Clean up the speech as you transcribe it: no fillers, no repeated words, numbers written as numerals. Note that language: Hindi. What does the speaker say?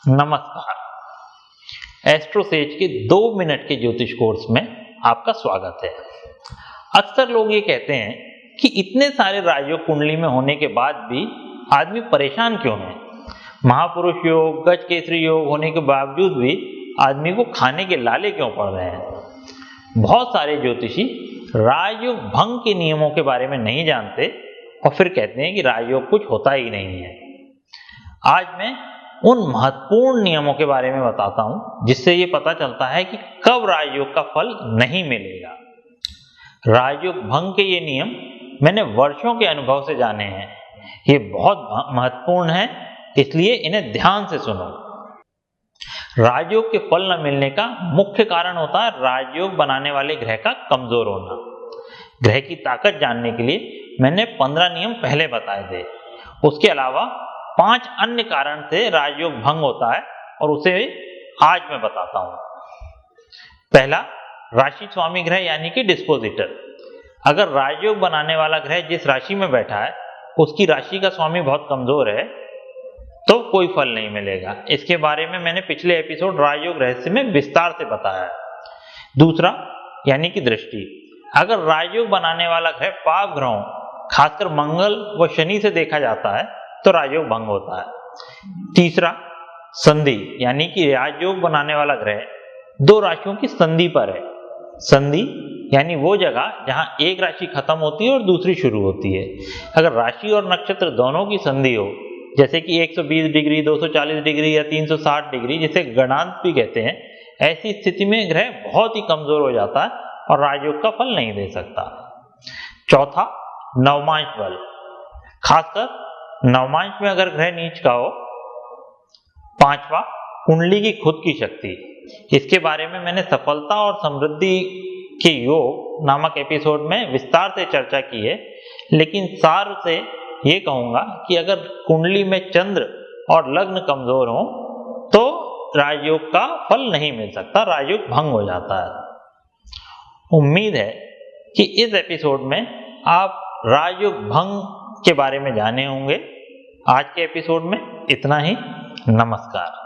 नमस्कार। एस्ट्रोसेज के 2 मिनट के ज्योतिष कोर्स में आपका स्वागत है। अक्सर लोग ये कहते हैं कि इतने सारे राजयोग कुंडली में होने के बाद भी आदमी परेशान क्यों है। महापुरुष योग, गजकेसरी योग होने के बावजूद भी आदमी को खाने के लाले क्यों पड़ रहे हैं। बहुत सारे ज्योतिषी राजयोग भंग के नियमों के बारे में नहीं जानते और फिर कहते हैं कि राजयोग कुछ होता ही नहीं है। आज मैं उन महत्वपूर्ण नियमों के बारे में बताता हूं जिससे ये पता चलता है कि कब राजयोग का फल नहीं मिलेगा। राजयोग भंग के ये नियम मैंने वर्षों के अनुभव से जाने हैं। ये बहुत महत्वपूर्ण है, इसलिए इन्हें ध्यान से सुनो। राजयोग के फल न मिलने का मुख्य कारण होता है राजयोग बनाने वाले ग्रह का कमजोर होना। ग्रह की ताकत जानने के लिए मैंने 15 नियम पहले बताए थे। उसके अलावा 5 अन्य कारण से राजयोग भंग होता है और उसे आज मैं बताता हूं। पहला, राशि स्वामी ग्रह यानी कि डिस्पोजिटर। अगर राजयोग बनाने वाला ग्रह जिस राशि में बैठा है उसकी राशि का स्वामी बहुत कमजोर है तो कोई फल नहीं मिलेगा। इसके बारे में मैंने पिछले एपिसोड राजयोग रहस्य में विस्तार से बताया है। दूसरा, यानी कि दृष्टि। अगर राजयोग बनाने वाला ग्रह पाप ग्रहों खासकर मंगल व शनि से देखा जाता है तो राजयोग भंग होता है। तीसरा, संधि, यानी कि राजयोग बनाने वाला ग्रह 2 राशियों की संधि पर है। संधि यानी वो जगह जहां एक राशि खत्म होती है और दूसरी शुरू होती है। अगर राशि और नक्षत्र दोनों की संधि हो, जैसे कि 120 डिग्री, 240 डिग्री या 360 डिग्री, जिसे गणांत भी कहते हैं, ऐसी स्थिति में ग्रह बहुत ही कमजोर हो जाता है और राजयोग का फल नहीं दे सकता। चौथा, नवमांश बल। खासकर नवमांश में अगर ग्रह नीच का हो। 5वां, कुंडली की खुद की शक्ति। इसके बारे में मैंने सफलता और समृद्धि के योग नामक एपिसोड में विस्तार से चर्चा की है, लेकिन सार से ये कहूंगा कि अगर कुंडली में चंद्र और लग्न कमजोर हो तो राजयोग का फल नहीं मिल सकता, राजयोग भंग हो जाता है। उम्मीद है कि इस एपिसोड में आप राजयोग भंग के बारे में जाने होंगे। आज के एपिसोड में इतना ही। नमस्कार।